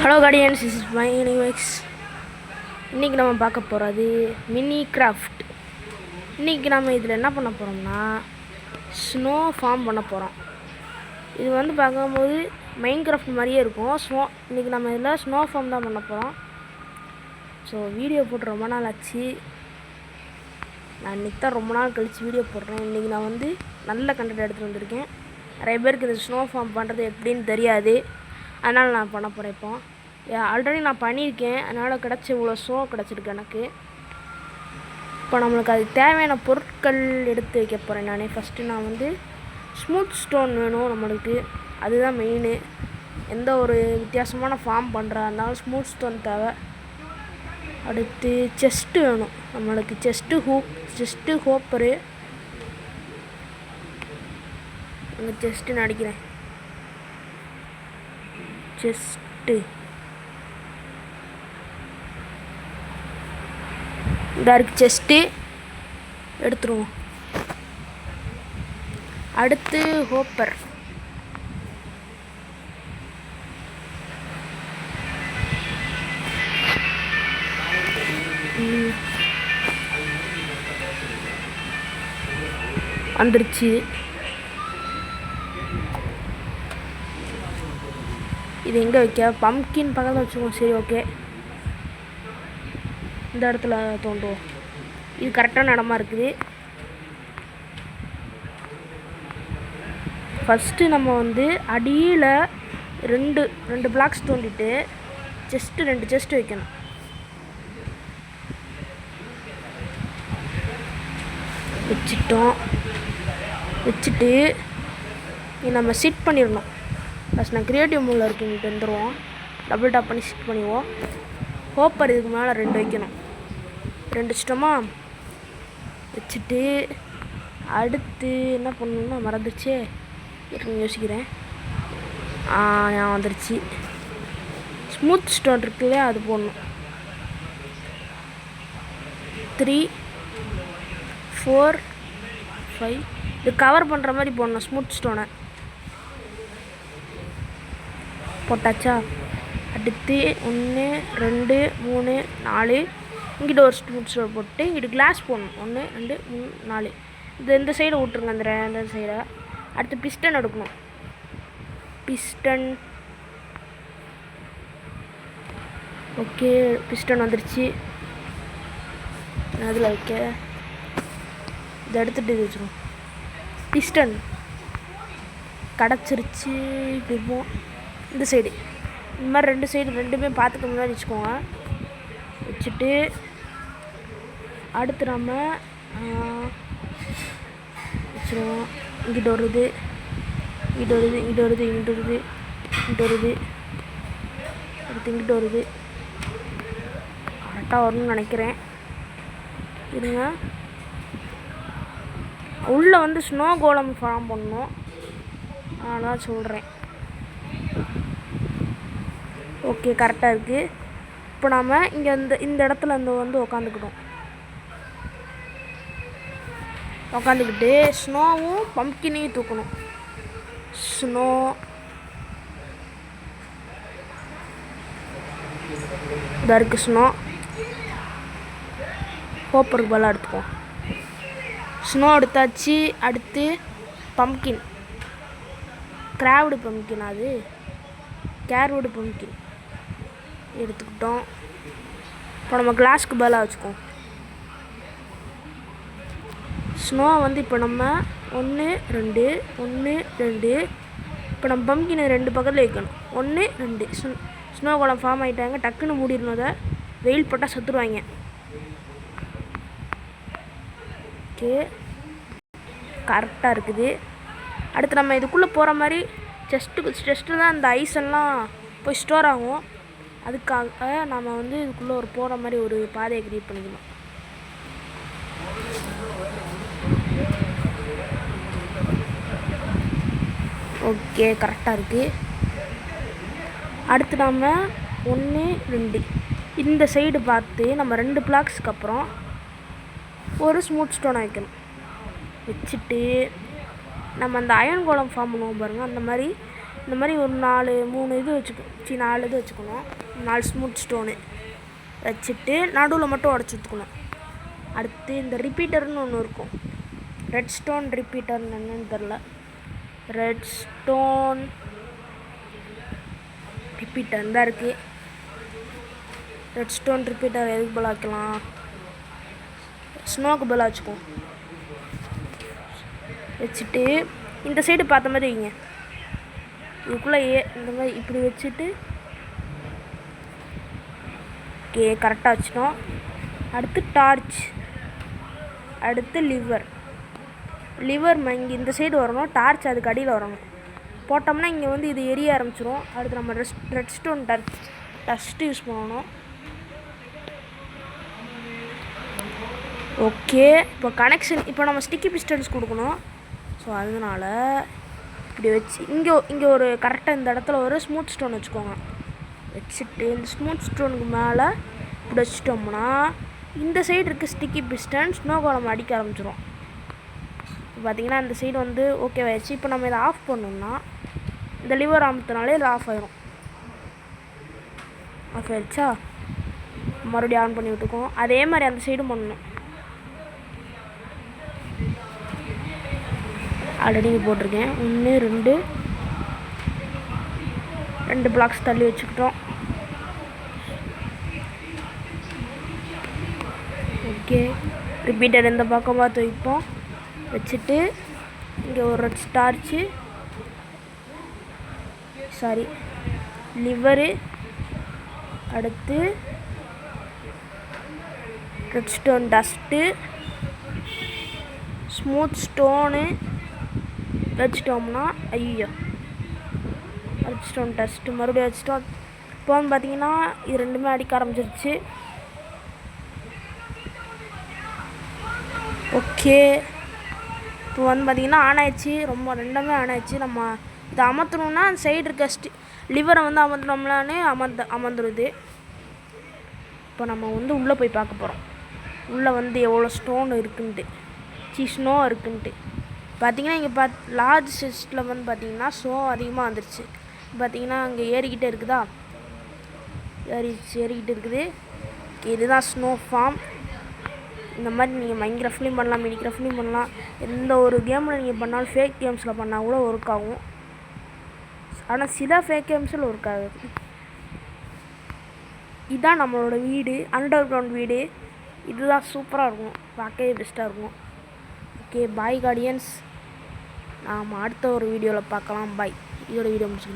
Hello guardians, is my எனிவேக்ஸ். இன்றைக்கி நம்ம பார்க்க போகிறது மினி கிராஃப்ட். இன்றைக்கி நம்ம இதில் என்ன பண்ண போகிறோம்னா ஸ்னோ ஃபார்ம் பண்ண போகிறோம். இது வந்து பார்க்கும்போது மைன் கிராஃப்ட் மாதிரியே இருக்கும். இன்றைக்கி நம்ம இதில் ஸ்னோ ஃபார்ம் தான் பண்ண போகிறோம். ஸோ வீடியோ போட்டு ரொம்ப நாள் ஆச்சு. நான் இன்றைக்கி தான் ரொம்ப நாள் கழித்து வீடியோ போடுறேன். இன்றைக்கி நான் வந்து நல்ல கண்டென்ட் எடுத்துகிட்டு வந்திருக்கேன். நிறைய பேருக்கு இந்த ஸ்னோ ஃபார்ம் பண்ணுறது எப்படின்னு தெரியாது. அதனால் நான் பண்ண போகிறேன். இப்போ ஆல்ரெடி நான் பண்ணியிருக்கேன். அதனால் கிடச்சி இவ்வளோ ஸ்னோ கிடச்சிருக்கு எனக்கு. இப்போ நம்மளுக்கு அது தேவையான பொருட்கள் எடுத்து வைக்க போகிறேன். நான் ஃபஸ்ட்டு நான் வந்து ஸ்மூத் ஸ்டோன் வேணும் நம்மளுக்கு. அதுதான் மெயினு. எந்த ஒரு வித்தியாசமான ஃபார்ம் பண்ணுறா இருந்தாலும் ஸ்மூத் ஸ்டோன் தேவை. அடுத்து செஸ்ட்டு வேணும் நம்மளுக்கு. செஸ்ட்டு ஹோப்பரு. இந்த செஸ்ட்டு நான் அடிக்கிறேன். செஸ்ட்டு இந்த இருக்குது. செஸ்ட்டு எடுத்துருவோம். அடுத்து ஹோப்பர். வந்துருச்சு. இது எங்கே வைக்க? பம்ப்கின் பக்கத்தில் வச்சுக்கோங்க. சரி, ஓகே. இந்த இடத்துல தோண்டுவோம். இது கரெக்டான இடமா இருக்குது. ஃபஸ்ட்டு நம்ம வந்து அடியில் ரெண்டு பிளாக்ஸ் தோண்டிட்டு ரெண்டு செஸ்ட்டு வைக்கணும். வச்சுட்டு நம்ம சிட் பண்ணிடணும். ஃபஸ்ட் நான் க்ரியேட்டிவ் மூடில் இருக்குன்ட்டு வந்துடுவோம். டபுள் டாப் பண்ணி சிட் பண்ணிடுவோம். ஹோப்பர் இதுக்கு மேலே 2 வைக்கணும். 2 வச்சிட்டோமா? வச்சுட்டு அடுத்து என்ன பண்ணணும்னா மறந்துடுச்சே. யோசிக்கிறேன். நான் வந்துடுச்சு. ஸ்மூத் ஸ்டோன் இருக்குல்லையா, அது போடணும். 3 4 5 இது கவர் பண்ணுற மாதிரி போடணும். ஸ்மூத் ஸ்டோனை போட்டாச்சா? அடுத்து 1 2 3 4 இங்கிட்ட ஒரு ஸ்மூத் ஸ்டோன் போட்டு இங்கிட்ட கிளாஸ் போடணும். 1 2 3 4 இந்த சைடை விட்டுருங்க. அந்த சைடை. அடுத்து பிஸ்டன் எடுக்கணும். ஓகே, பிஸ்டன் வந்துருச்சு. அதில் வைக்க இதை எடுத்துகிட்டு இது வச்சுருவோம். பிஸ்டன் கிடச்சிருச்சு. இப்போம் இந்த சைடு இந்த மாதிரி 2 சைடு ரெண்டுமே பார்த்துக்க முன்னாடி வச்சுக்கோங்க. வச்சுட்டு அடுத்து நம்ம வச்சுருவோம். இங்கிட்ட வருது, அடுத்து இங்கிட்ட வருது. கரெக்டாக வரணும்னு நினைக்கிறேன். இருங்க. உள்ளே வந்து ஸ்னோ கோலம் ஃபார்ம் பண்ணணும். அதான் சொல்கிறேன். ஓகே, கரெக்டாக இருக்குது. இப்போ நாம் இங்கே இந்த இடத்துல வந்து உக்காந்துக்கிட்டு ஸ்னோவும் பம்ப்கினையும் தூக்கணும். ஸ்னோ இதாக இருக்குது. ஸ்னோ ஹோப்பருக்கு பலம் எடுத்துக்குவோம். ஸ்னோ எடுத்தாச்சு. அடுத்து பம்ப்கின். கேர்வுட் பம்ப்கின் எடுத்துக்கிட்டோம். இப்போ நம்ம கிளாஸ்க்கு பதிலாக வச்சுக்குவோம். ஸ்னோ வந்து இப்போ நம்ம 1 2 இப்போ நம்ம பம்ப்கினை 2 பக்கத்தில் வைக்கணும். 1 2 ஸ்னோ கோலம் ஃபார்ம் ஆகிட்டாங்க. டக்குன்னு மூடிடணும். அதை வெயில் போட்டால் சத்துருவாங்க. ஓகே, கரெக்டாக இருக்குது. அடுத்து நம்ம இதுக்குள்ளே போகிற மாதிரி செஸ்ட்டு தான் அந்த ஐஸ் எல்லாம் போய் ஸ்டோர் ஆகும். அதுக்காக நம்ம வந்து இதுக்குள்ளே போகிற மாதிரி ஒரு பாதையை க்ரியேட் பண்ணிக்கணும். ஓகே, கரெக்டாக இருக்குது. அடுத்து நம்ம 1 2 இந்த சைடு பார்த்து நம்ம 2 பிளாக்ஸ்க்கு அப்புறம் ஒரு ஸ்மூத் ஸ்டோனை வைக்கணும். வச்சுட்டு நம்ம அந்த அயன் கோலம் ஃபார்ம் பண்ணுவோம் பாருங்கள். அந்த மாதிரி இந்த மாதிரி ஒரு 3 இது வச்சுக்கணும், 4 இது வச்சுக்கணும். 4 ஸ்மூத் ஸ்டோனு வச்சுட்டு நடுவில் மட்டும் உடச்சி ஊற்றுக்கணும். அடுத்து இந்த ரிப்பீட்டர்னு ஒன்று இருக்கும், ரெட் ஸ்டோன் ரிப்பீட்டர்னு என்னன்னு தெரில. ரெட் ஸ்டோன் ரிப்பீட்டர் தான் இருக்குது. ரெட் ஸ்டோன் ரிப்பீட்டர் எதுக்கு பதிலாக வைக்கலாம், ஸ்னோக்கு பதிலாக வச்சுக்குவோம். வச்சுட்டு இந்த சைடு பார்த்த மாதிரி வைங்க, இதுக்குள்ளே இந்த மாதிரி இப்படி வச்சுட்டு ஓகே கரெக்டாக வச்சிட்டோம். அடுத்து டார்ச், அடுத்து லிவர் இங்கே இந்த சைடு வரணும், டார்ச் அதுக்கு அடியில் வரணும். போட்டோம்னா இங்கே வந்து இது எரிய ஆரம்பிச்சிடும். அடுத்து நம்ம ரெட் ஸ்டோன் டஸ்ட்டு யூஸ் பண்ணணும். ஓகே இப்போ கனெக்ஷன், இப்போ நம்ம ஸ்டிக்கி பிஸ்டன்ஸ் கொடுக்கணும். ஸோ அதனால இப்படி வச்சு இங்கே ஒரு கரெக்டாக இந்த இடத்துல ஒரு ஸ்மூத் ஸ்டோன் வச்சுக்கோங்க. வச்சுட்டு இந்த ஸ்மூத் ஸ்டோனுக்கு மேலே இப்படி வச்சிட்டோம்னா இந்த சைடு இருக்க ஸ்டிக்கி பிஸ்டன் ஸ்னோ கோலம் அடிக்க ஆரம்பிச்சிடும். பார்த்திங்கன்னா இந்த சைடு வந்து ஓகே ஆயிடுச்சு. இப்போ நம்ம இதை ஆஃப் பண்ணோம்னா இந்த லிவர் அமுத்தினாலே இது ஆஃப் ஆயிரும். ஆஃப் ஆயிடுச்சா, மறுபடியும் ஆன் பண்ணி விட்டுக்கோம். அதே மாதிரி அந்த சைடும் பண்ணணும். ஆல்ரெடி போட்டிருக்கேன், 1 2 பிளாக்ஸ் தள்ளி வச்சுக்கிட்டோம். ஓகே ரிப்பீட்டர் இந்த பக்கம் பார்த்து வைப்போம். வச்சுட்டு இங்கே ஒரு ரெட் ஸ்டார்ச்சு லிவரு, அடுத்து red stone dust, smooth stone வச்சிட்டோம்னா ரெட் ஸ்டோன் டஸ்ட்டு மறுபடியும் வச்சிட்டோம். இப்போ வந்து பார்த்திங்கன்னா இது ரெண்டுமே அடிக்க ஆரம்பிச்சிருச்சு. ஓகே இப்போ வந்து பார்த்திங்கன்னா ஆன் ஆயிடுச்சு, ரெண்டுமே ஆன் ஆயிடுச்சு. நம்ம இதை அமர்த்தணுன்னா அந்த சைடு இருக்க லிவரை வந்து அமர்த்தினோம்லான்னு அமர்ந்துடுது. இப்போ நம்ம வந்து உள்ளே போய் பார்க்க போகிறோம், உள்ளே வந்து எவ்வளோ ஸ்டோன் இருக்குன்ட்டு, ஸ்னோ இருக்குன்ட்டு. பார்த்திங்கன்னா இங்கே லார்ஜ் செஸ்ட்டில் வந்து பார்த்திங்கன்னா ஸ்னோ அதிகமாக வந்துருச்சு. பார்த்திங்கன்னா அங்கே ஏறிக்கிட்டே இருக்குதா, ஏறிக்கிட்டு இருக்குது. இதுதான் ஸ்னோ ஃபார்ம். இந்த மாதிரி நீங்கள் மைன்கிராஃப்ட்லேயும் பண்ணலாம், மினிகிராஃப்ட்லேயும் பண்ணலாம். எந்த ஒரு கேமில் நீங்கள் பண்ணாலும் ஃபேக் கேம்ஸில் பண்ணால் கூட ஒர்க் ஆகும். ஆனால் சில ஃபேக் கேம்ஸில் ஒர்க் ஆகுது. இதுதான் நம்மளோட வீடு, அண்டர் கிரவுண்ட் வீடு. இதுதான் சூப்பராக இருக்கும், பார்க்கவே பெஸ்ட்டாக இருக்கும். ஓகே பாய் கார்டியன்ஸ், நாம் அடுத்த ஒரு வீடியோவில் பார்க்கலாம். பாய். இதோட வீடியோ முடிச்சுக்கணும்.